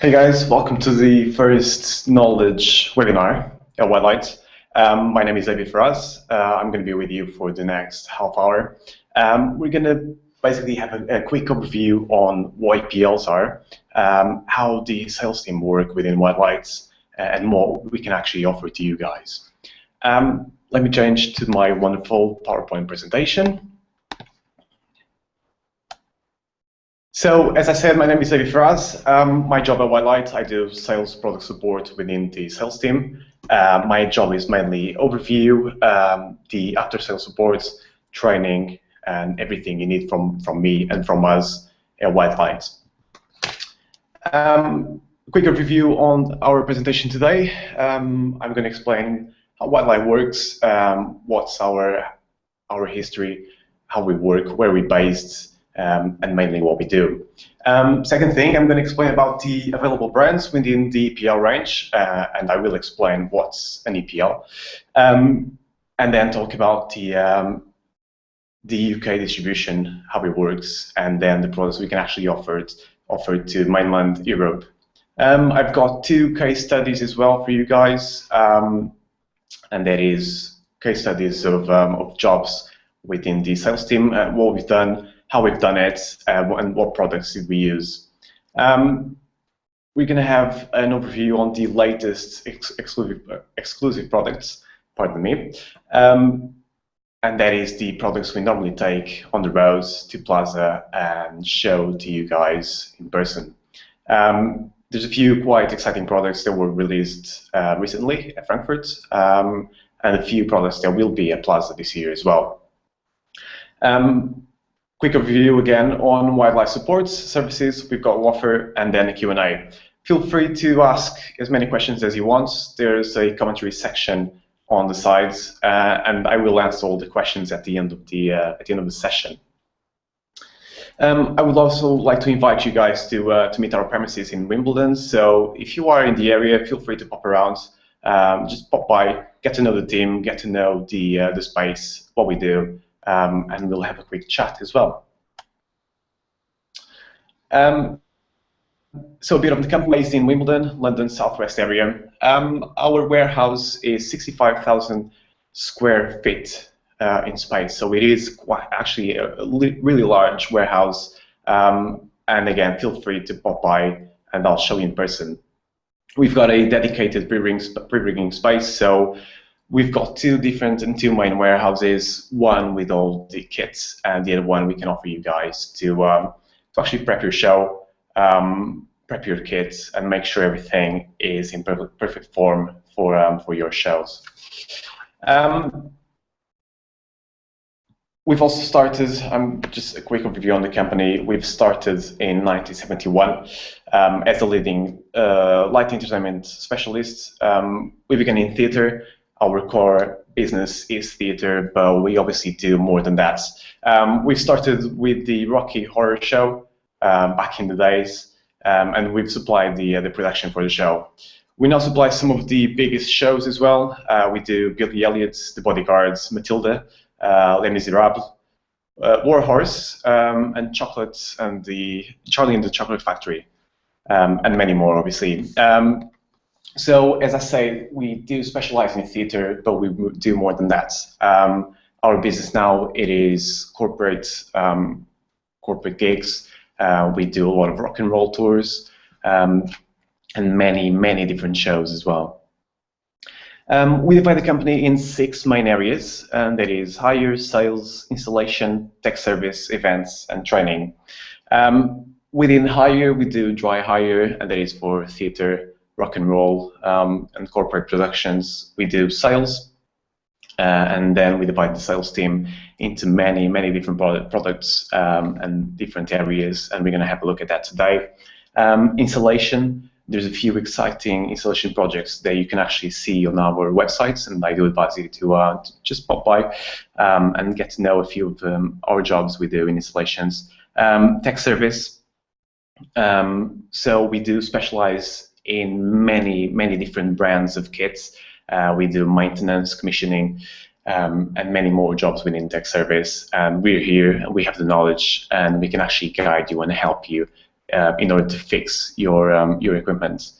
Hey guys, welcome to the first KnoWLedge webinar at Whitelight. My name is Ferraz. I'm going to be with you for the next half hour. We're going to basically have a quick overview on what EPLs are, how the sales team work within Whitelight, and what we can actually offer to you guys. Let me change to my wonderful PowerPoint presentation. So, as I said, my name is Ferraz. My job at Whitelight, I do sales product support within the sales team. My job is mainly overview, the after-sales support, training, and everything you need from me and from us at Whitelight. Quick overview on our presentation today. I'm going to explain how Whitelight works, what's our history, how we work, where we're based, and mainly what we do. Second thing, I'm going to explain about the available brands within the EPL range, and I will explain what's an EPL. And then talk about the UK distribution, how it works, and then the products we can actually offer to mainland Europe. I've got two case studies as well for you guys, and that is case studies of jobs within the sales team, what we've done, how we've done it, and what products did we use. We're going to have an overview on the latest exclusive products, pardon me, and that is the products we normally take on the roads to Plaza and show to you guys in person. There's a few quite exciting products that were released recently at Frankfurt, and a few products that will be at Plaza this year as well. Quick overview again on wildlife support services we've got to offer, and then a Q&A. Feel free to ask as many questions as you want. There's a commentary section on the sides, and I will answer all the questions at the end of the session. I would also like to invite you guys to meet our premises in Wimbledon. So if you are in the area, feel free to pop around. Just pop by, get to know the team, get to know the space, what we do. And we'll have a quick chat as well. So a bit of the company based in Wimbledon, London southwest area. Our warehouse is 65,000 square feet in space, so it is actually a really large warehouse. And again, feel free to pop by, and I'll show you in person. We've got a dedicated pre-rigging space, so we've got two main warehouses, one with all the kits, and the other one we can offer you guys to actually prep your show, prep your kits, and make sure everything is in perfect form for your shows. We've also started, just a quick overview on the company, we've started in 1971 as a leading light entertainment specialist. We began in theatre. Our core business is theatre, but we obviously do more than that. We started with the Rocky Horror Show back in the days, and we've supplied the production for the show. We now supply some of the biggest shows as well. We do Billy Elliot's The Bodyguards, Matilda, Les Miserables, War Horse, and Chocolates, and the Charlie and the Chocolate Factory, and many more, obviously. So, as I say, we do specialize in theatre, but we do more than that. Our business now, it is corporate gigs. We do a lot of rock and roll tours, and many different shows as well. We divide the company in 6 main areas, and that is hire, sales, installation, tech service, events, and training. Within hire, we do dry hire, and that is for theatre, rock and roll, and corporate productions. We do sales, and then we divide the sales team into many different products and different areas, and we're going to have a look at that today. Installation, there's a few exciting installation projects that you can actually see on our websites, and I do advise you to just pop by and get to know a few of our jobs we do in installations. Tech service, so we do specialize in many different brands of kits. We do maintenance, commissioning, and many more jobs within tech service. And we're here, and we have the knowledge, and we can actually guide you and help you in order to fix your equipment.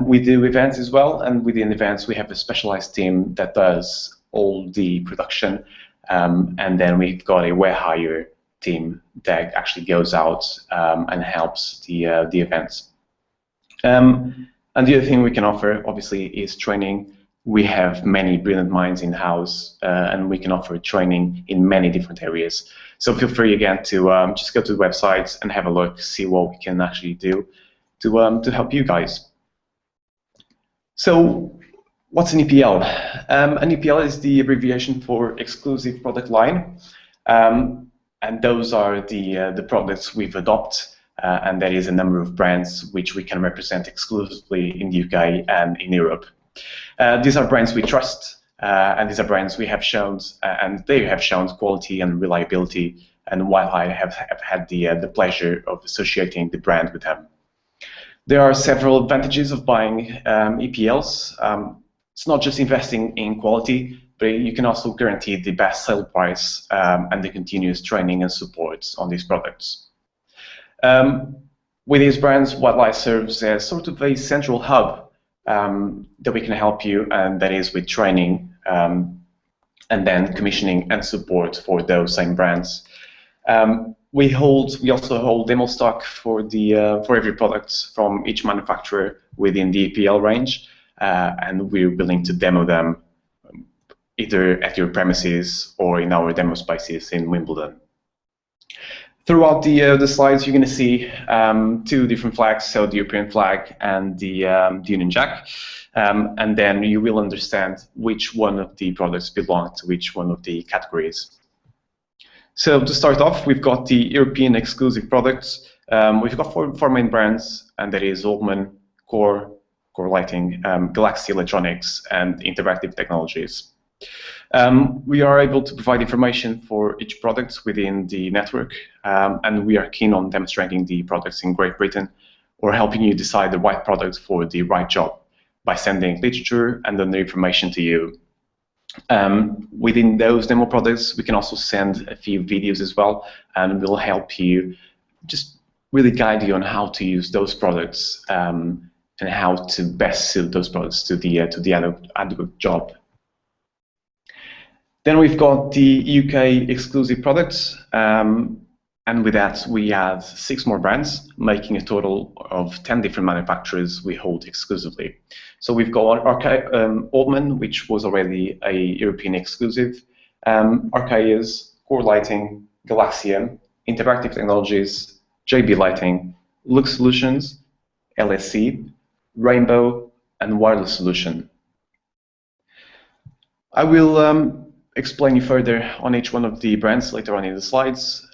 We do events as well, and within events we have a specialized team that does all the production, and then we've got a warehouse team that actually goes out and helps the events. And the other thing we can offer, obviously, is training. We have many brilliant minds in-house, and we can offer training in many different areas. So feel free, again, to just go to the website and have a look, see what we can actually do to help you guys. So what's an EPL? An EPL is the abbreviation for Exclusive Product Line, and those are the products we've adopted, and that is a number of brands which we can represent exclusively in the UK and in Europe. These are brands we trust, and these are brands we have shown, and they have shown quality and reliability, and while I have had the pleasure of associating the brand with them. There are several advantages of buying EPLs. It's not just investing in quality, but you can also guarantee the best sale price and the continuous training and support on these products. With these brands, Wildlife serves as sort of a central hub that we can help you, and that is with training and then commissioning and support for those same brands. We also hold demo stock for every product from each manufacturer within the EPL range, and we're willing to demo them either at your premises or in our demo spaces in Wimbledon. Throughout the slides, you're going to see two different flags, so the European flag and the Union Jack, and then you will understand which one of the products belong to which one of the categories. So to start off, we've got the European exclusive products. We've got four main brands, and that is Oldman, Core Lighting, Galaxy Electronics, and Interactive Technologies. We are able to provide information for each product within the network, and we are keen on demonstrating the products in Great Britain or helping you decide the right product for the right job by sending literature and other information to you. Within those demo products, we can also send a few videos as well, and we'll help you just really guide you on how to use those products and how to best suit those products to the adequate job. Then we've got the UK exclusive products, and with that we add 6 more brands, making a total of 10 different manufacturers we hold exclusively. So we've got Oldman, which was already a European exclusive, Archaeas, Core Lighting, Galaxian, Interactive Technologies, JB Lighting, Lux Solutions, LSC, Rainbow, and Wireless Solution. I will explain you further on each one of the brands later on in the slides.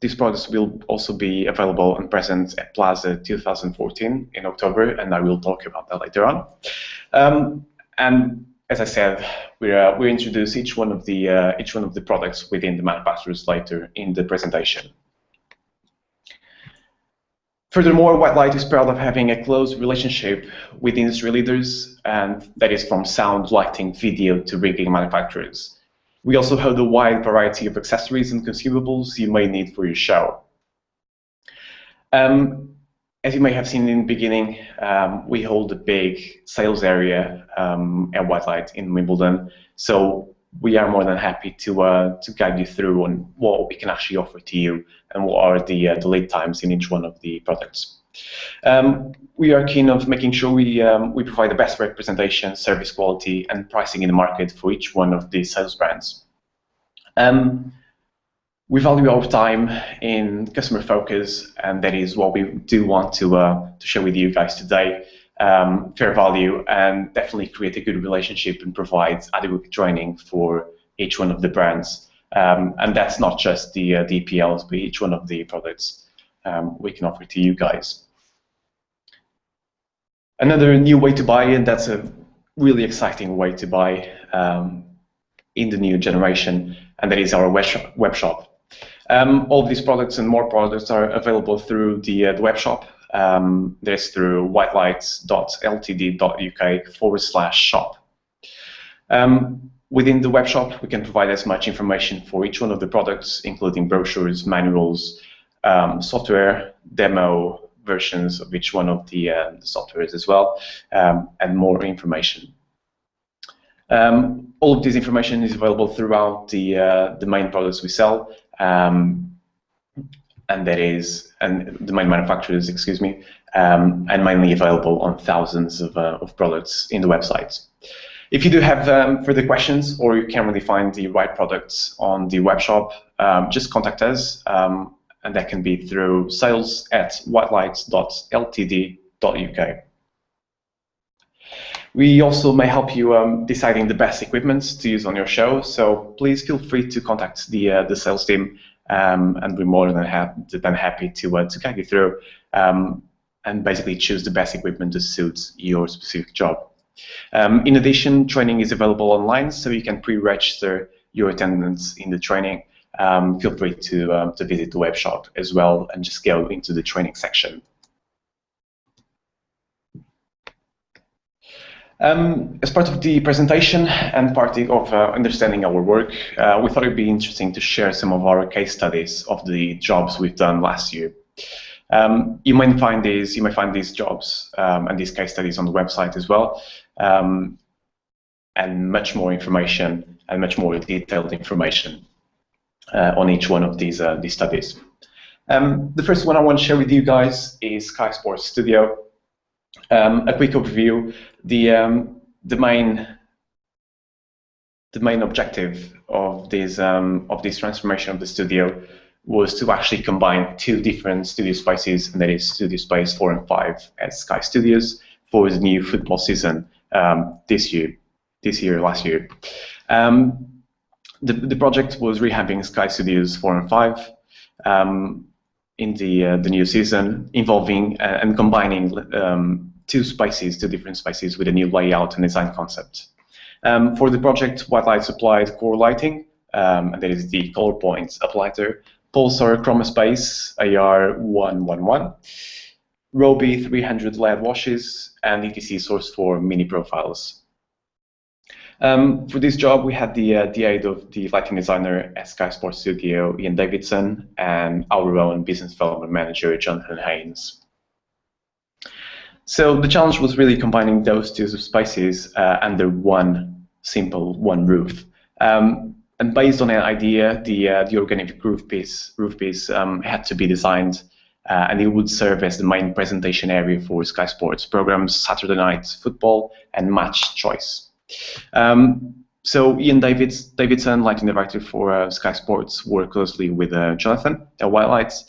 These products will also be available and present at Plaza 2014 in October, and I will talk about that later on. And as I said, we introduce each one of the products within the manufacturers later in the presentation. Furthermore, White Light is proud of having a close relationship with industry leaders, and that is from sound, lighting, video to rigging manufacturers. We also hold a wide variety of accessories and consumables you may need for your show. As you may have seen in the beginning, we hold a big sales area at White Light in Wimbledon, so we are more than happy to guide you through on what we can actually offer to you and what are the lead times in each one of the products. We are keen on making sure we provide the best representation, service quality, and pricing in the market for each one of the sales brands. We value our time in customer focus, and that is what we do want to share with you guys today. Fair value, and definitely create a good relationship and provide adequate training for each one of the brands. And that's not just the EPLs, but each one of the products we can offer to you guys. Another new way to buy, and that's a really exciting way to buy in the new generation, and that is our web shop. All of these products and more products are available through the web shop. There's through whitelights.ltd.uk/shop. Within the web shop, we can provide as much information for each one of the products, including brochures, manuals, software demo versions of each one of the softwares as well, and more information. All of this information is available throughout the main products we sell, and the main manufacturers, excuse me, and mainly available on thousands of products in the website. If you do have further questions, or you can't really find the right products on the web shop, just contact us, and that can be through sales@whitelights.ltd.uk. We also may help you deciding the best equipment to use on your show, so please feel free to contact the sales team, and we're more than happy to guide you through and basically choose the best equipment to suit your specific job. In addition, training is available online, so you can pre-register your attendance in the training. Feel free to visit the web shop as well and just go into the training section. As part of the presentation and part of understanding our work, we thought it would be interesting to share some of our case studies of the jobs we've done last year. You may find these jobs and these case studies on the website as well, and much more information and much more detailed information on each one of these studies. The first one I want to share with you guys is Sky Sports Studio. A quick overview: the main objective of this transformation of the studio was to actually combine two different studio spaces, and that is Studio Space 4 and 5 at Sky Studios for the new football season last year. The project was rehabbing Sky Studios 4 and 5 in the new season, involving and combining two different spaces with a new layout and design concept. For the project, White Light supplied core lighting, and that is the color points uplighter, Pulsar Chroma Space AR111, Roby 300 LED washes, and ETC source for mini profiles. For this job, we had the aid of the lighting designer at Sky Sports Studio, Ian Davidson, and our own business development manager, Jonathan Haynes. So the challenge was really combining those two spaces under one roof. And based on an idea, the organic roof piece had to be designed, and it would serve as the main presentation area for Sky Sports programs, Saturday Night Football, and Match Choice. So Ian Davidson, lighting director for Sky Sports, worked closely with Jonathan at White Lights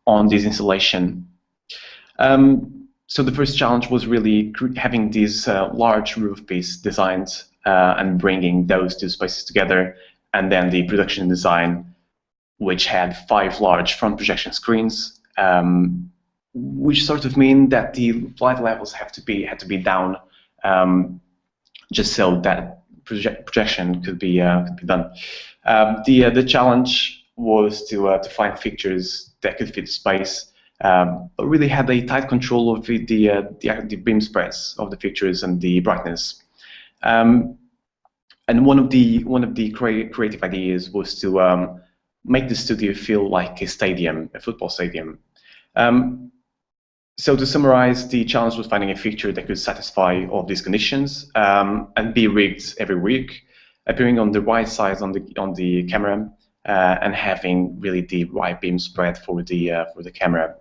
on this installation. So the first challenge was really having this large roof piece designed and bringing those two spaces together, and then the production design, which had 5 large front projection screens, which sort of mean that the light levels had to be down, just so that projection could be done. The challenge was to find fixtures that could fit the space, but really had a tight control of the beam spreads of the fixtures and the brightness. And one of the creative ideas was to make the studio feel like a stadium, a football stadium. So to summarize, the challenge was finding a fixture that could satisfy all of these conditions and be rigged every week, appearing on the right side on the camera, and having really the right beam spread for the camera.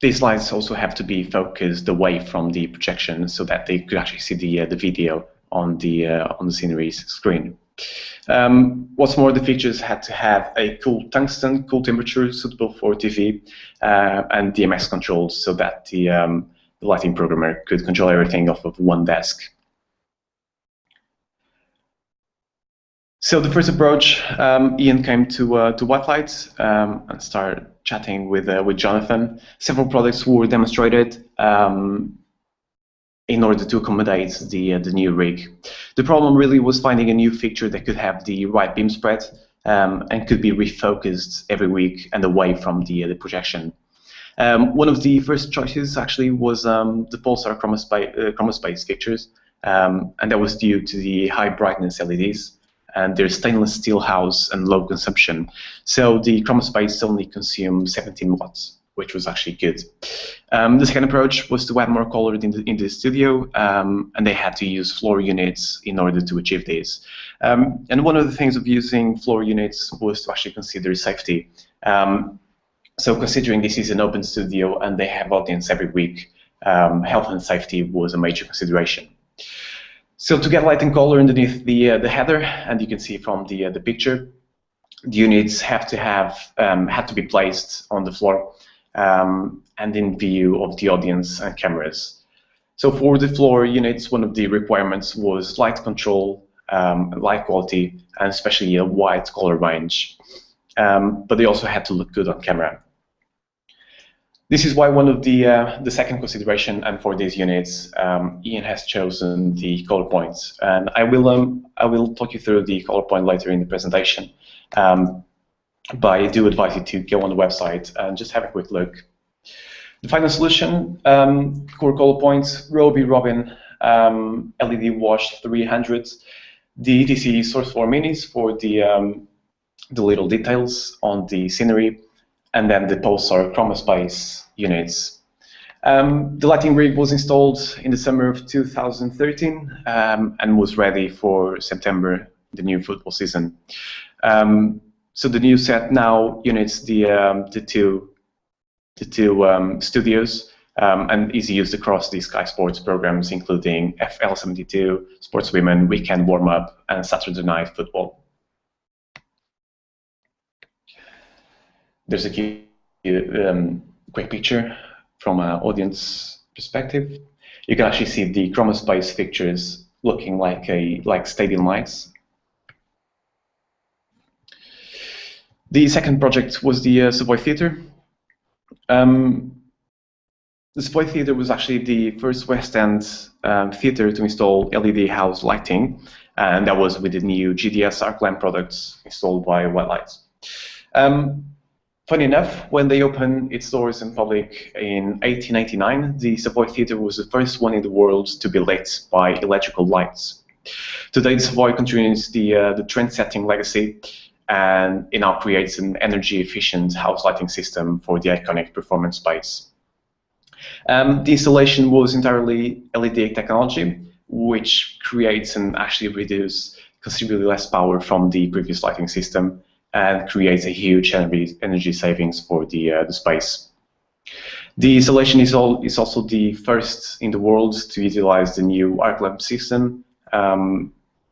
These lights also have to be focused away from the projection so that they could actually see the video on the scenery screen. What's more, the fixtures had to have a cool tungsten, cool temperature suitable for TV, and DMX controls so that the lighting programmer could control everything off of one desk. So the first approach, Ian came to White Lights and started chatting with Jonathan. Several products were demonstrated in order to accommodate the new rig. The problem really was finding a new fixture that could have the right beam spread and could be refocused every week and away from the projection. One of the first choices actually was the Pulsar Chroma Space fixtures, and that was due to the high brightness LEDs. and they're stainless steel house and low consumption. So the chroma space only consumed 17 watts, which was actually good. The second approach was to add more color in the studio, and they had to use floor units in order to achieve this. And one of the things of using floor units was to actually consider safety. So considering this is an open studio and they have audience every week, health and safety was a major consideration. So to get light and color underneath the header, and you can see from the picture, the units had to be placed on the floor and in view of the audience and cameras. So for the floor units, one of the requirements was light control, light quality, and especially a wide color range. But they also had to look good on camera. This is why one of the second consideration, and for these units, Ian has chosen the color points, and I will talk you through the color point later in the presentation. But I do advise you to go on the website and just have a quick look. The final solution, core color points, Roby Robin, LED wash 300, the ETC source 4 minis for the little details on the scenery, and then the pulsar chroma space units. The lighting rig was installed in the summer of 2013 and was ready for September, the new football season. So the new set now units the two studios and is used across the Sky Sports programs, including FL72, Sportswomen, Weekend Warm Up, and Saturday Night Football. There's a quick picture from an audience perspective. You can actually see the chroma space fixtures looking like stadium lights. The second project was the Savoy Theatre. The Savoy Theatre was actually the first West End theatre to install LED house lighting, and that was with the new GDS arc lamp products installed by White Lights. Funny enough, when they opened its doors in public in 1889, the Savoy Theatre was the first one in the world to be lit by electrical lights. Today, the Savoy continues the trend-setting legacy, and it now creates an energy-efficient house lighting system for the iconic performance space. The installation was entirely LED technology, which creates and actually reduces considerably less power from the previous lighting system, and creates a huge energy savings for the space. The installation is also the first in the world to utilize the new arc lamp system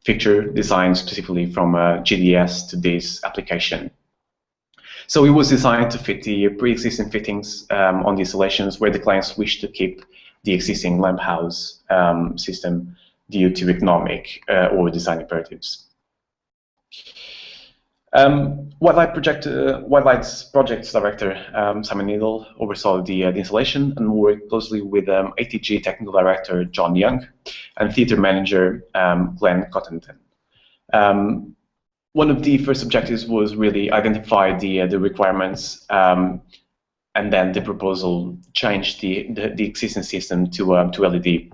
fixture designed specifically from GDS to this application. So it was designed to fit the pre-existing fittings on the installations where the clients wish to keep the existing lamp house system due to economic or design imperatives. White Light's project director, Simon Needle, oversaw the installation and worked closely with ATG technical director, John Young, and theatre manager, Glenn Cottenton. One of the first objectives was really identify the requirements, and then the proposal changed the existing system to LED.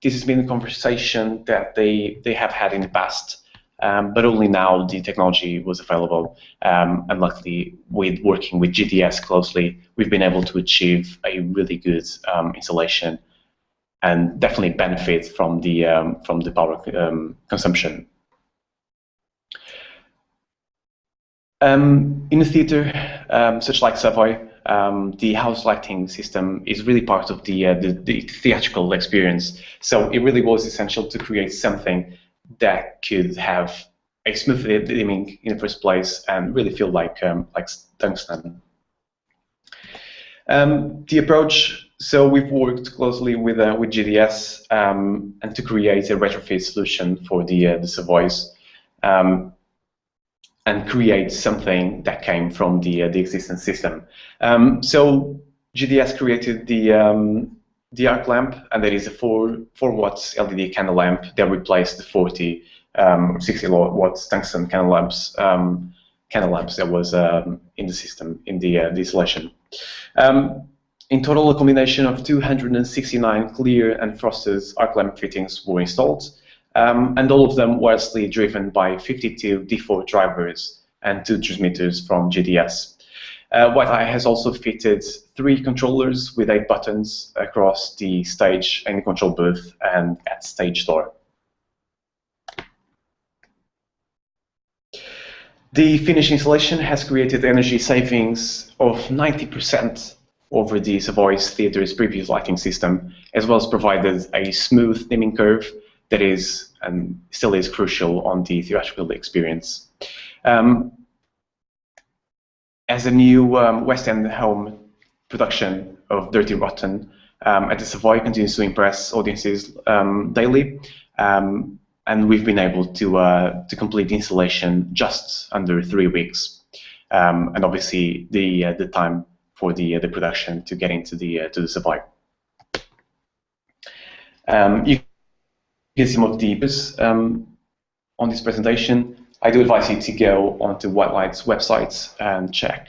This has been a conversation that they have had in the past, but only now the technology was available, and luckily, with working with GDS closely, we've been able to achieve a really good installation, and definitely benefit from the power consumption. In a theatre such like Savoy, the house lighting system is really part of the theatrical experience. So it really was essential to create something that could have a smooth dimming in the first place and really feel like tungsten. The approach, so we've worked closely with GDS and to create a retrofit solution for the Savoys, and create something that came from the existing system. So GDS created the arc lamp, and there is a 4 watts LED candle lamp that replaced the 40 60 watts tungsten candle lamps that was in the system in the installation. In total, a combination of 269 clear and frosted arc lamp fittings were installed, and all of them wirelessly driven by 52 default drivers and 2 transmitters from GDS. Wi-Fi has also fitted 3 controllers with 8 buttons across the stage and the control booth and at stage door. The finished installation has created energy savings of 90% over the Savoy's Theatre's previous lighting system, as well as provided a smooth dimming curve that is and still is crucial on the theatrical experience. As a new West End home production of Dirty Rotten, at the Savoy continues to impress audiences daily. And we've been able to complete the installation just under 3 weeks, and obviously the time for the production to get into the Savoy. You can see some of the images on this presentation. I do advise you to go onto Whitelight's website and check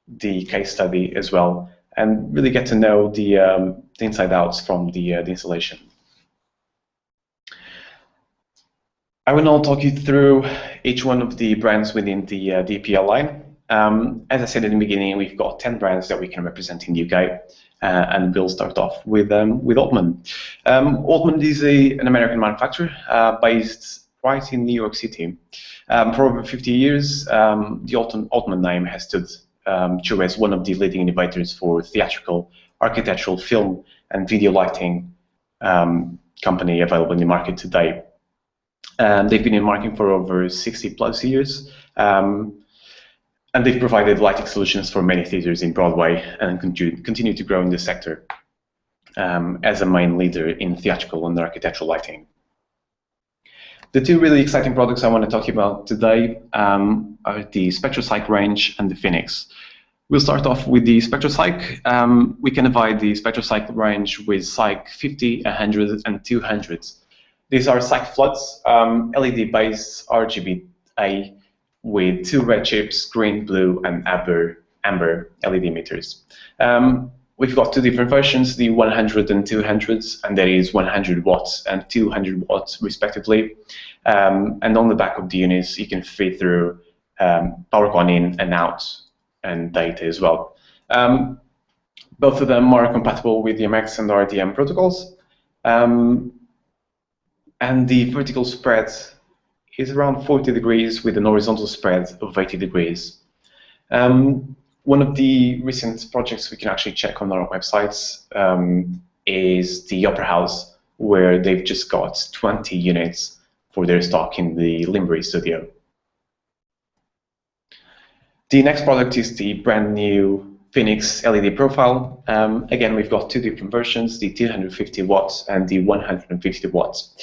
the case study as well, and really get to know the inside outs from the installation. I will now talk you through each one of the brands within the DPL line. As I said in the beginning, we've got 10 brands that we can represent in the UK, and we'll start off with Altman. Altman is an American manufacturer based right in New York City. For over 50 years, the Altman name has stood true as one of the leading innovators for theatrical, architectural, film, and video lighting company available in the market today. They've been in marketing for over 60+ years, and they've provided lighting solutions for many theaters in Broadway and continue to grow in this sector as a main leader in theatrical and architectural lighting. The 2 really exciting products I want to talk about today are the SpectraPsych range and the Phoenix. We'll start off with the SpectraPsych. We can divide the SpectraPsych range with Psych 50, 100, and 200. These are Psych floods, LED-based RGBA with 2 red chips, green, blue, and amber LED emitters. We've got 2 different versions, the 100 and 200s, and that is 100 watts and 200 watts respectively. And on the back of the units, you can feed through PowerCon in and out and data as well. Both of them are compatible with the MX and RDM protocols. And the vertical spread is around 40 degrees with an horizontal spread of 80 degrees. One of the recent projects we can actually check on our websites is the Opera House, where they've just got 20 units for their stock in the Limbury studio. The next product is the brand new Phoenix LED profile. Again, we've got 2 different versions, the 250 watts and the 150 watts.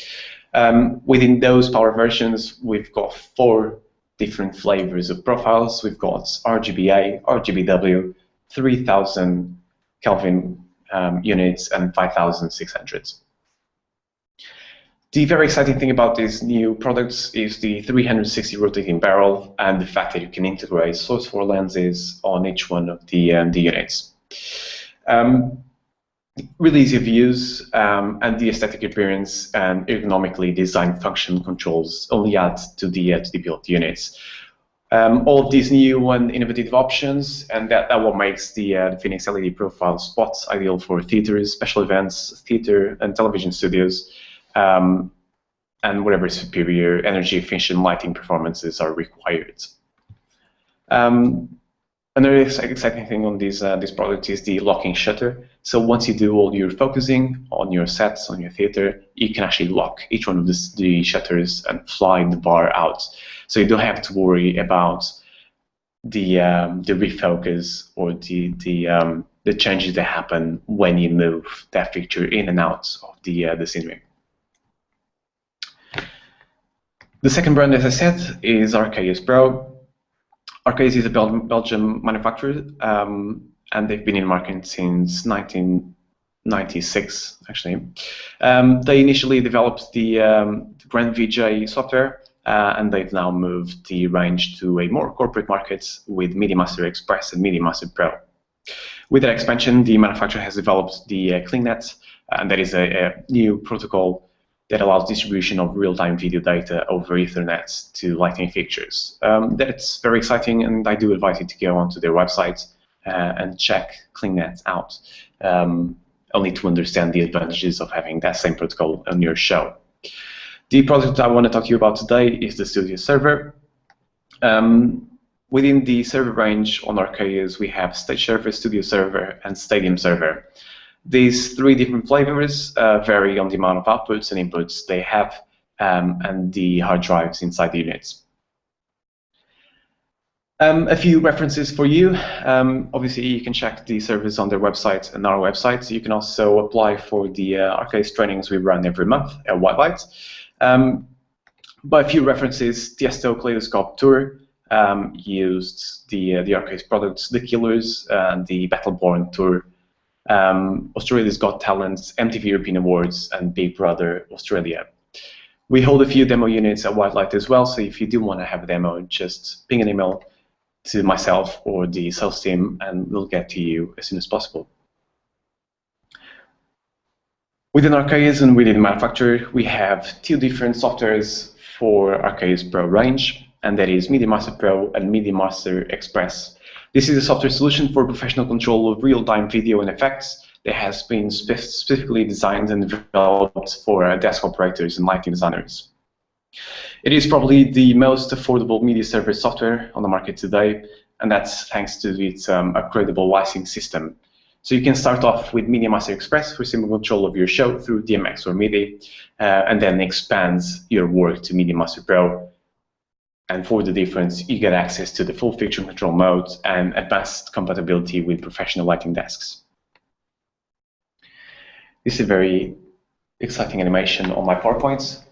Within those power versions, we've got 4 different flavors of profiles. We've got RGBA, RGBW, 3000 Kelvin units, and 5600. The very exciting thing about these new products is the 360 rotating barrel and the fact that you can integrate source 4 lenses on each one of the units. Really easy to use, and the aesthetic appearance and ergonomically designed function controls only add to the built units. All of these new and innovative options, and that what makes the Phoenix LED profile spots ideal for theaters, special events, theater and television studios, and whatever superior energy efficient lighting performances are required. Another exciting thing on this product is the locking shutter. So once you do all your focusing on your sets, on your theater, you can actually lock each one of the shutters and fly the bar out. So you don't have to worry about the refocus or the changes that happen when you move that fixture in and out of the scenery. The second brand, as I said, is Arcais Pro. Arcais is a Belgian manufacturer, and they've been in market since 1996, actually. They initially developed the Grand VJ software, and they've now moved the range to a more corporate market with MediaMaster Express and MediaMaster Pro. With that expansion, the manufacturer has developed the CleanNet, and that is a new protocol that allows distribution of real-time video data over Ethernet to lighting fixtures. That's very exciting, and I do advise you to go onto their website and check KnoWLedge out, only to understand the advantages of having that same protocol on your show. The product I want to talk to you about today is the Studio Server. Within the server range on Archaeus, we have Stage Server, Studio Server, and Stadium Server. These three different flavors vary on the amount of outputs and inputs they have and the hard drives inside the units. A few references for you. Obviously, you can check the servers on their website and our website. You can also apply for the Archaeus trainings we run every month at Whitelight. But a few references: Tiesto Kaleidoscope Tour used the Archaeus products, The Killers, and the Battleborn Tour, Australia's Got Talent, MTV European Awards, and Big Brother Australia. We hold a few demo units at Whitelight as well, so if you do want to have a demo, just ping an email to myself or the sales team, and we'll get to you as soon as possible. Within Archaeus and within the manufacturer, we have two different softwares for Archaeus Pro range, and that is MediaMaster Pro and MediaMaster Express. This is a software solution for professional control of real-time video and effects that has been specifically designed and developed for desk operators and lighting designers. It is probably the most affordable media server software on the market today, and that's thanks to its upgradable licensing system. So you can start off with MediaMaster Express for simple control of your show through DMX or MIDI, and then expand your work to MediaMaster Pro. And for the difference, you get access to the full feature control mode and advanced compatibility with professional lighting desks. This is a very exciting animation on my PowerPoint.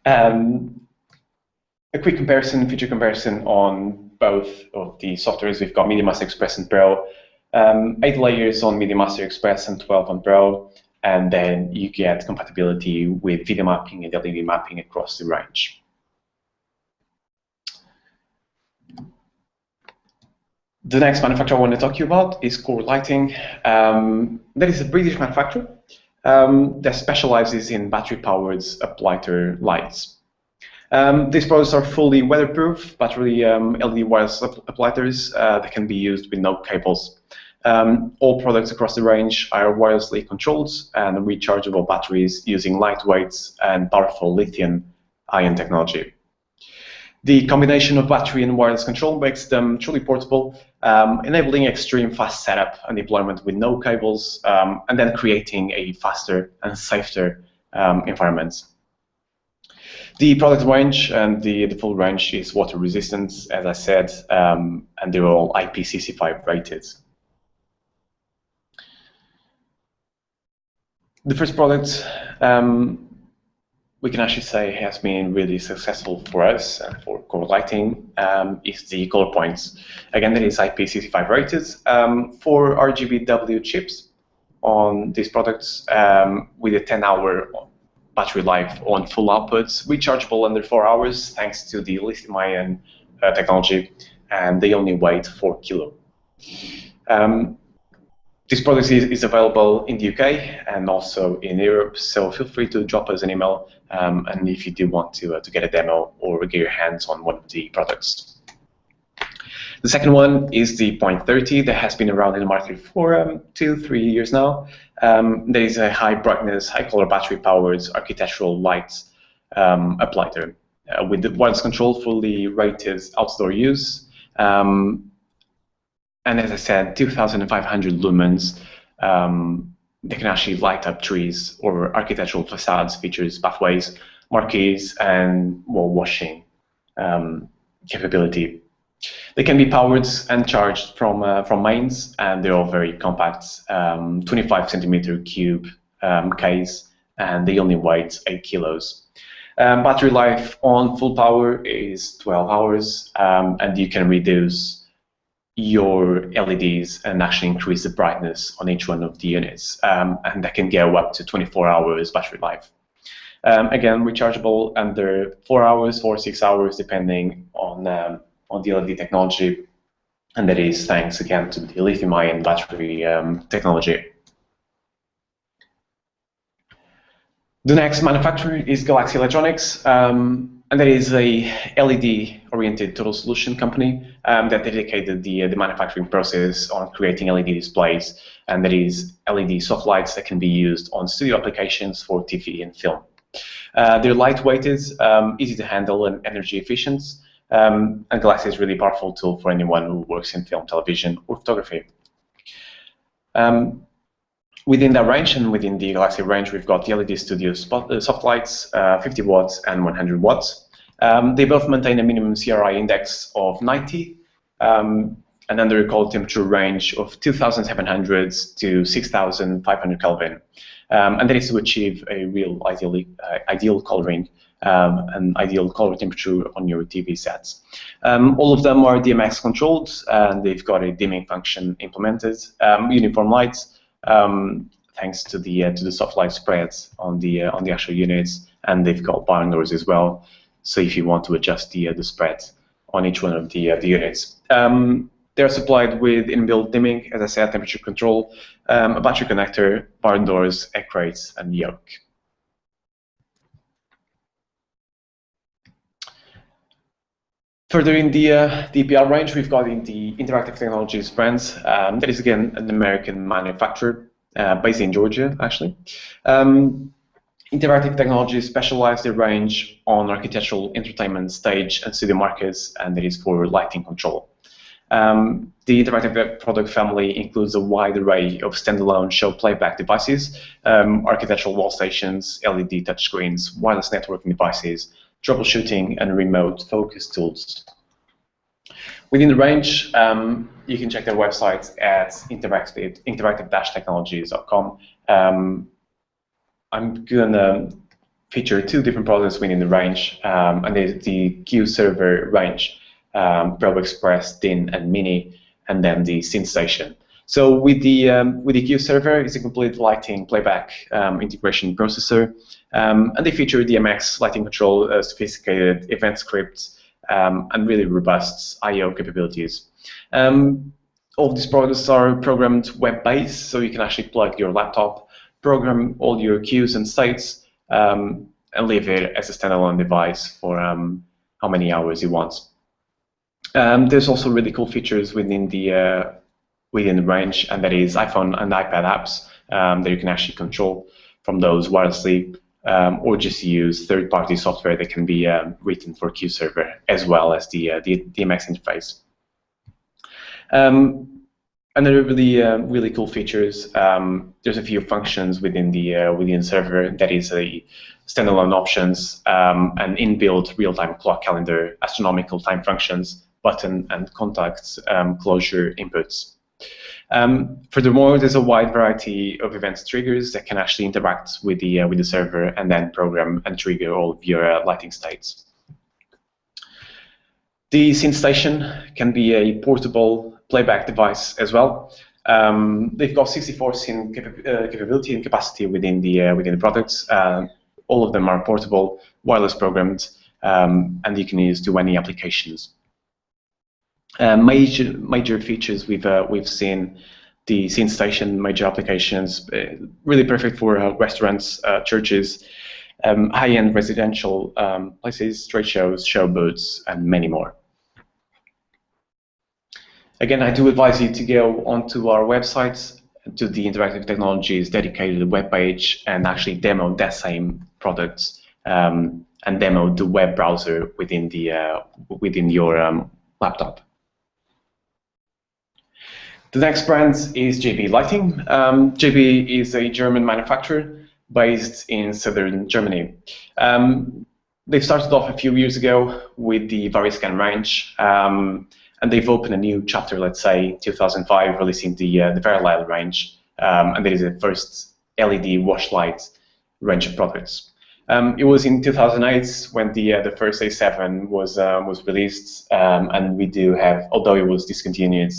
A quick comparison, feature comparison on both of the softwares. We've got MediaMaster Express and Pro, 8 layers on MediaMaster Express and 12 on Pro, and then you get compatibility with video mapping and LED mapping across the range. The next manufacturer I want to talk to you about is Core Lighting. That is a British manufacturer that specializes in battery-powered uplighter lights. These products are fully weatherproof, battery LED wireless uplighters that can be used with no cables. All products across the range are wirelessly controlled and rechargeable batteries using lightweight and powerful lithium-ion technology. The combination of battery and wireless control makes them truly portable, enabling extreme fast setup and deployment with no cables, and then creating a faster and safer environment. The product range and the full range is water resistant, as I said, and they're all IP65 rated. The first product we can actually say has been really successful for us and for Core Lighting is the color points. Again, that is IP65 rated for RGBW chips on these products with a 10-hour battery life on full outputs, rechargeable under 4 hours thanks to the lithium-ion technology, and they only weigh 4 kilo. This product is available in the UK and also in Europe, so feel free to drop us an email and if you do want to get a demo or get your hands on one of the products. The second one is the Point 30 that has been around in the market for 2-3 years now. There is a high brightness, high color battery powered architectural light uplighter with the wireless control, fully rated outdoor use. And as I said, 2,500 lumens. They can actually light up trees or architectural facades, features pathways, marquees, and wall washing capability. They can be powered and charged from mains, and they're all very compact, 25 centimeter cube case, and they only weigh 8 kilos. Battery life on full power is 12 hours, and you can reduce your LEDs and actually increase the brightness on each one of the units, and that can go up to 24 hours battery life. Again, rechargeable under 4 hours or 6 hours, depending on the LED technology, and that is thanks again to the lithium-ion battery technology. The next manufacturer is Galaxy Electronics, and that is a LED-oriented total solution company that dedicated the manufacturing process on creating LED displays, and that is LED soft lights that can be used on studio applications for TV and film. They're lightweighted, easy to handle, and energy efficient, and Galaxy is a really powerful tool for anyone who works in film, television, or photography. Within that range and within the Galaxy range, we've got the LED Studio soft lights, 50 watts and 100 watts. They both maintain a minimum CRI index of 90 and under a cold temperature range of 2,700 to 6,500 Kelvin. And that is to achieve a real ideal coloring and ideal color temperature on your TV sets. All of them are DMX controlled, and they've got a dimming function implemented, uniform lights, thanks to the soft light spreads on the actual units, and they've got barn doors as well. So if you want to adjust the spread on each one of the units, they're supplied with inbuilt dimming, as I said, temperature control, a battery connector, barn doors, egg crates, and yoke. Further in the EPR range, we've got in the Interactive Technologies brand. That is, again, an American manufacturer based in Georgia, actually. Interactive Technologies specialize their range on architectural, entertainment, stage, and studio markets, and that is for lighting control. The Interactive product family includes a wide array of standalone show playback devices, architectural wall stations, LED touchscreens, wireless networking devices, troubleshooting, and remote focus tools. Within the range, you can check their website at interactive-technologies.com. I'm going to feature two different products within the range, and there's the Q server range, Pro Express, DIN, and Mini, and then the SynthStation. So with the Q server, it's a complete lighting playback integration processor, and they feature DMX lighting control, sophisticated event scripts, and really robust I/O capabilities. All of these products are programmed web-based, so you can actually plug your laptop, program all your cues and states, and leave it as a standalone device for how many hours you want. There's also really cool features within the range, and that is iPhone and iPad apps that you can actually control from those wirelessly, or just use third-party software that can be written for Q server, as well as the DMX interface. Another really cool features. There's a few functions within the server that is a standalone options, and inbuilt real-time clock calendar, astronomical time functions, button and contact closure inputs. Furthermore, there's a wide variety of events triggers that can actually interact with the server and then program and trigger all of your lighting states. The SynthStation can be a portable playback device as well. They've got 64 synth capability and capacity within the products. All of them are portable, wireless programmed, and you can use to any applications. Major features we've seen the SynthStation, major applications, really perfect for restaurants, churches, high-end residential places, trade shows, show booths, and many more. Again, I do advise you to go onto our website, to the Interactive Technologies dedicated webpage, and actually demo that same product and demo the web browser within your laptop. The next brand is JB Lighting. JB is a German manufacturer based in southern Germany. They started off a few years ago with the Variscan range, and they've opened a new chapter, let's say, 2005, releasing the Ferraz range, and that is the first LED wash light range of products. It was in 2008 when the first A7 was released, and we do have, although it was discontinued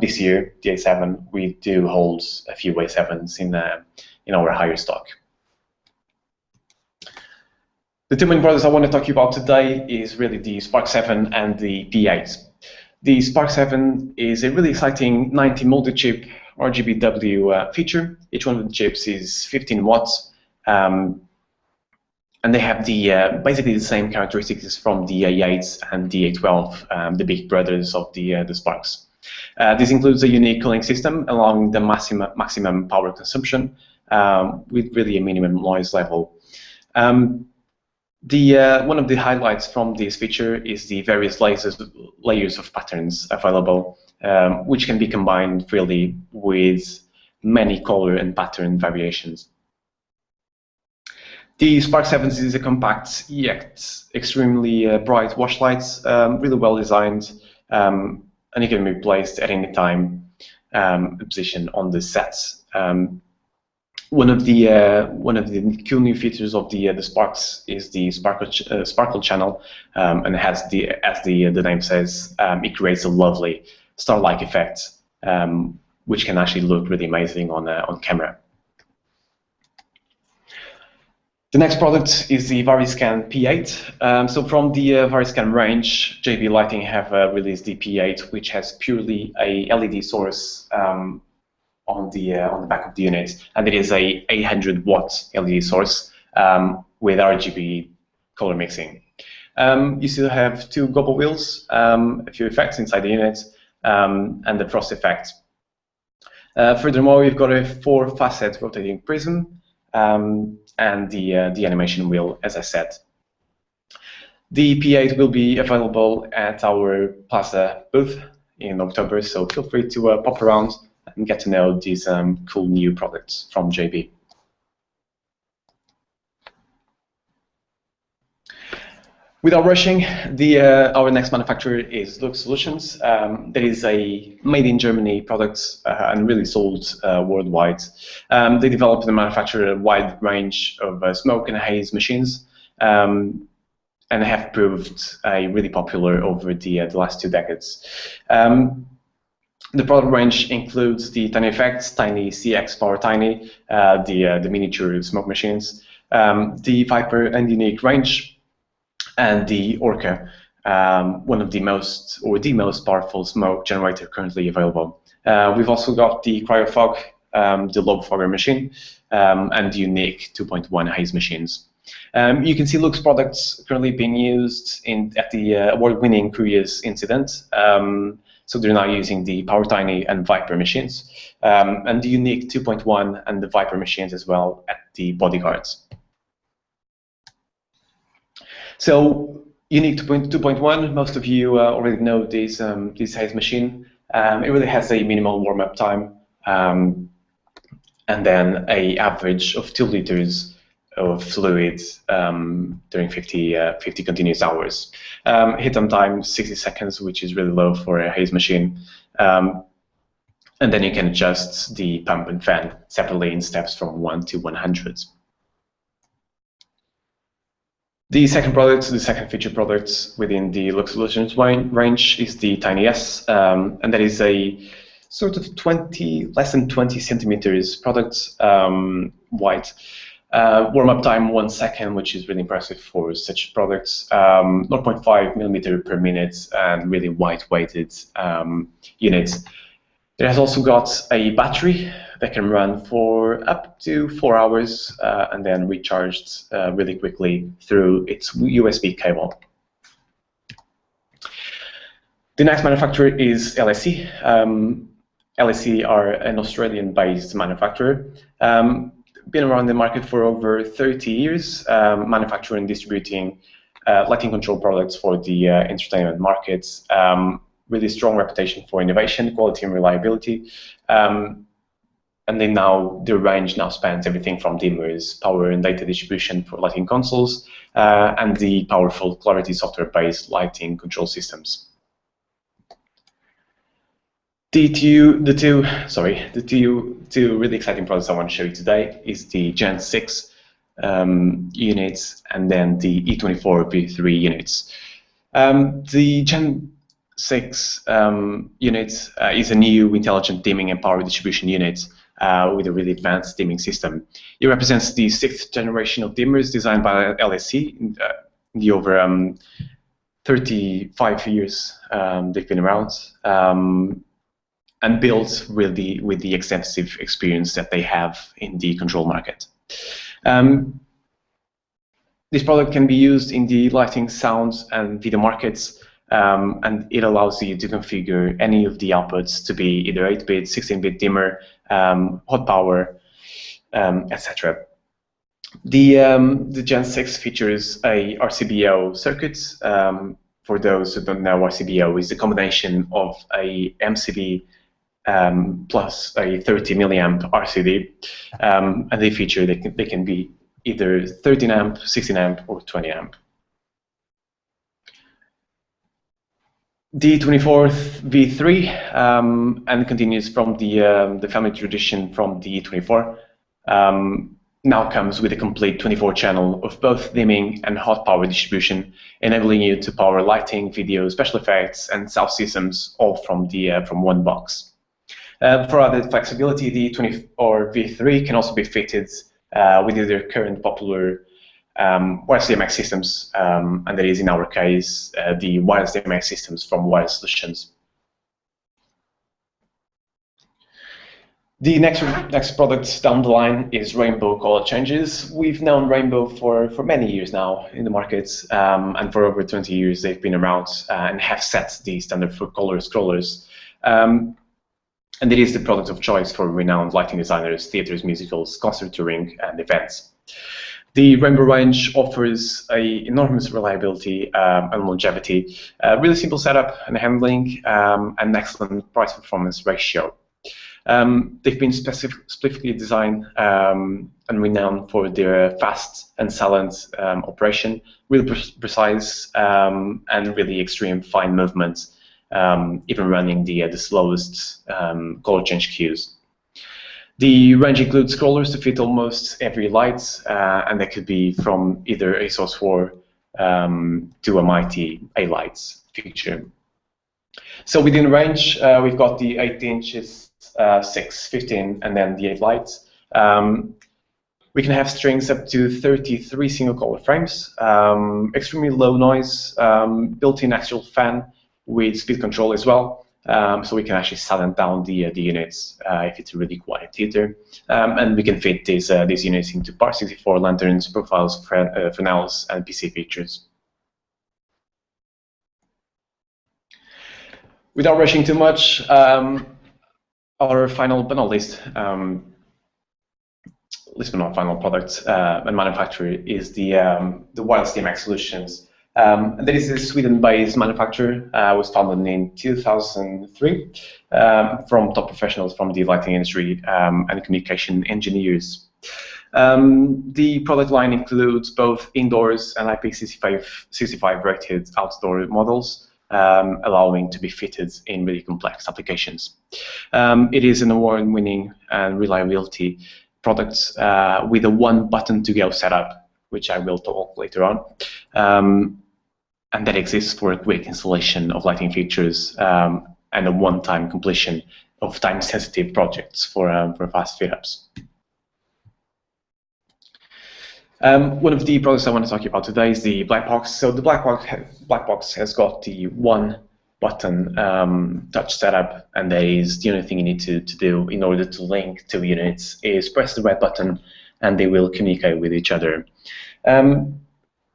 this year, the A7, we do hold a few A7s in our higher stock. The two main products I want to talk to you about today is really the Spark 7 and the P8. The Spark 7 is a really exciting 90 multi-chip RGBW feature. Each one of the chips is 15 watts. and they have the basically the same characteristics from the A8 and the A12, the big brothers of the Sparks. This includes a unique cooling system allowing the maximum power consumption with really a minimum noise level. One of the highlights from this feature is the various layers of patterns available, which can be combined freely with many color and pattern variations. The Spark 7 is a compact yet extremely bright wash light, really well designed, and it can be placed at any time position on the set. One of the cool new features of the Sparks is the sparkle channel, and it has as the name says, it creates a lovely star-like effect, which can actually look really amazing on camera. The next product is the VariScan P8. So from the VariScan range, JB Lighting have released the P8, which has purely a LED source on the back of the unit, and it is a 800-watt LED source with RGB color mixing. You still have two gobble wheels, a few effects inside the unit, and the frost effect. Furthermore, we've got a 4-facet rotating prism, and the animation wheel, as I said. The P8 will be available at our Plaza booth in October, so feel free to pop around and get to know these cool new products from JB. Without rushing, our next manufacturer is Lux Solutions. That is a made in Germany product and really sold worldwide. They develop and manufacture a wide range of smoke and haze machines, and have proved really popular over the last 2 decades. The product range includes the Tiny Effects, Tiny CX Power Tiny, the miniature smoke machines, the Viper and Unique range, and the Orca, one of the most powerful smoke generator currently available. We've also got the CryoFog, the low fogger machine, and the Unique 2.1 haze machines. You can see Lux products currently being used at the award-winning Curious incident. So they're now using the Power Tiny and Viper machines, and the Unique 2.1 and the Viper machines as well at the Bodyguards. So Unique 2.1, most of you already know this haze machine. It really has a minimal warm-up time, and then an average of 2 liters of fluid during 50 continuous hours. Hit on time 60 seconds, which is really low for a haze machine. And then you can adjust the pump and fan separately in steps from 1 to 100. The second feature product within the Lux Solutions range is the Tiny S, and that is a sort of less than 20 centimeters product, wide. Warm-up time 1 second, which is really impressive for such products. 0.5 millimeter per minute, and really wide-weighted units. It has also got a battery that can run for up to 4 hours and then recharged really quickly through its USB cable. The next manufacturer is LSE. LSE are an Australian-based manufacturer. Been around the market for over 30 years, manufacturing and distributing lighting control products for the entertainment markets. Really strong reputation for innovation, quality, and reliability. And their range now spans everything from dimmers, power and data distribution for lighting consoles, and the powerful Clarity software-based lighting control systems. The two really exciting products I want to show you today is the Gen 6 units and then the E24V3 units. The Gen 6 unit is a new intelligent dimming and power distribution unit with a really advanced dimming system. It represents the 6th generation of dimmers designed by LSE in the over 35 years they've been around, and built with the extensive experience that they have in the control market. This product can be used in the lighting, sound, and video markets, and it allows you to configure any of the outputs to be either 8-bit, 16-bit dimmer, hot power, etc. The Gen 6 features a RCBO circuit. For those who don't know, RCBO is the combination of a MCB plus a 30 milliamp RCD, and they feature they can be either 13 amp, 16 amp, or 20 amp. The 24th V3 and continues from the family tradition from the E24. Now comes with a complete 24-channel of both dimming and hot power distribution, enabling you to power lighting, video, special effects, and sound systems all from one box. For added flexibility, the 24 V3 can also be fitted with either current popular wireless DMX systems, and that is in our case the wireless DMX systems from Wireless Solutions. The next product down the line is Rainbow color changes. We've known Rainbow for many years now in the markets, and for over 20 years they've been around and have set the standard for color scrollers. And it is the product of choice for renowned lighting designers, theaters, musicals, concert touring, and events. The Rainbow range offers an enormous reliability and longevity, really simple setup and handling, and excellent price-performance ratio. They've been specifically designed and renowned for their fast and silent operation, really precise and really extreme fine movements, even running the slowest color change queues. The range includes scrollers to fit almost every light, and that could be from either a Source 4 to a mighty A-Lights feature. So within range, we've got the 8 inches, 6, 15, and then the 8 lights. We can have strings up to 33 single color frames, extremely low noise, built-in axial fan with speed control as well. So we can actually silent down the units if it's a really quiet theater, and we can fit these units into Par 64 lanterns, profiles, Fresnels, and PC features. Without rushing too much, our final but not least, final product and manufacturer is the Wireless DMX Solutions. That is a Sweden-based manufacturer. Was founded in 2003 from top professionals from the lighting industry and communication engineers. The product line includes both indoors and IP65 rated outdoor models, allowing to be fitted in really complex applications. It is an award-winning and reliability product with a one-button-to-go setup, which I will talk later on. And that exists for a quick installation of lighting features and a one-time completion of time-sensitive projects for fast fit-ups. One of the products I want to talk about today is the black box. So the black box has got the one-button touch setup, and that is the only thing you need to do in order to link two units is press the red button, and they will communicate with each other.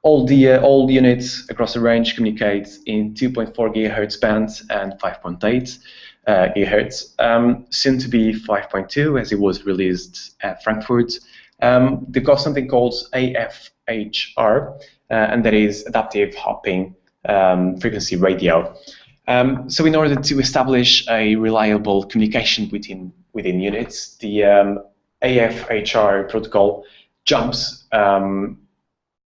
All the units across the range communicate in 2.4 GHz bands and 5.8 GHz, soon to be 5.2 as it was released at Frankfurt. They've got something called AFHR, and that is Adaptive Hopping Frequency Radio. So in order to establish a reliable communication within units, the AFHR protocol jumps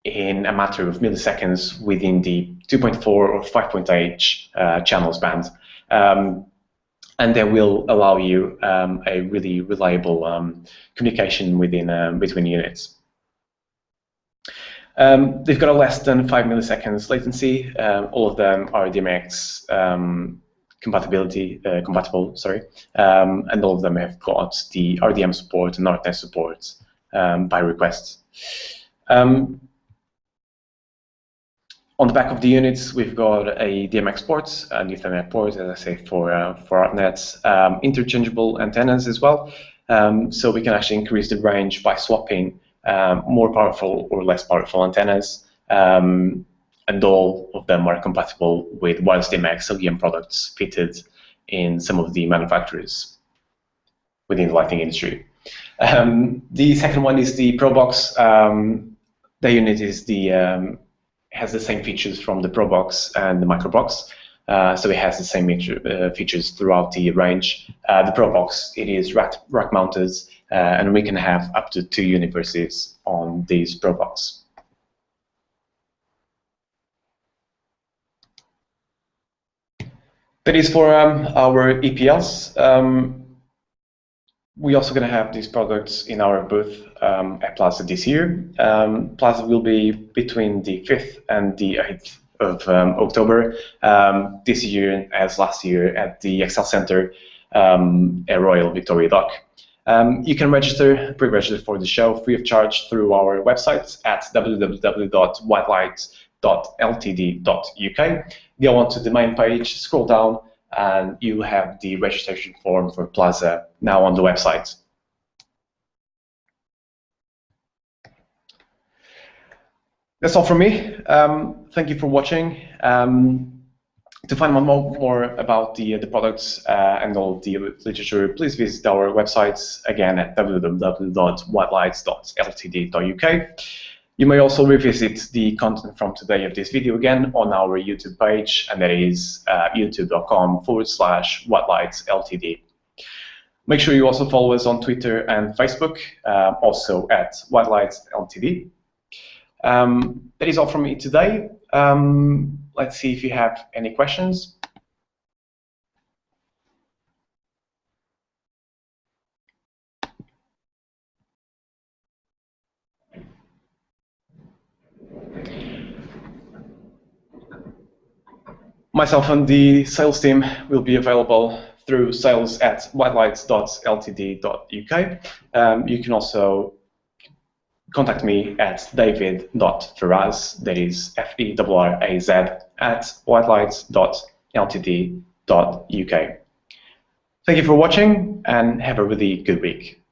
in a matter of milliseconds within the 2.4 or 5.8 channels band. And that will allow you a really reliable communication between units. They've got a less than 5 milliseconds latency. All of them are DMX compatible, and all of them have got the RDM support and RTES support by request. On the back of the units, we've got a DMX port, an Ethernet port, as I say, for ArtNets, interchangeable antennas as well. So we can actually increase the range by swapping more powerful or less powerful antennas, and all of them are compatible with wireless DMX OEM products fitted in some of the manufacturers within the lighting industry. The second one is the ProBox. The unit is has the same features from the ProBox and the MicroBox. So it has the same features throughout the range. The ProBox, it is rack mounted, and we can have up to 2 universes on these ProBox. That is for our EPLs. We're also going to have these products in our booth at Plaza this year. Plaza will be between the 5th and the 8th of October, this year as last year at the Excel Center at Royal Victoria Dock. You can pre-register for the show free of charge through our website at www.whitelight.ltd.uk. Go on to the main page, scroll down, and you have the registration form for Plaza now on the website. That's all from me. Thank you for watching. To find out more about the products and all the literature, please visit our websites again at www.whitelights.ltd.uk. You may also revisit the content from today of this video again on our YouTube page, and that is youtube.com/whitelightsltd. Make sure you also follow us on Twitter and Facebook, also at whitelightsltd. That is all from me today. Let's see if you have any questions. Myself and the sales team will be available through sales@whitelights.ltd.uk. You can also contact me at david.ferraz, that is F-E-R-R-A-Z, at whitelights.ltd.uk. Thank you for watching and have a really good week.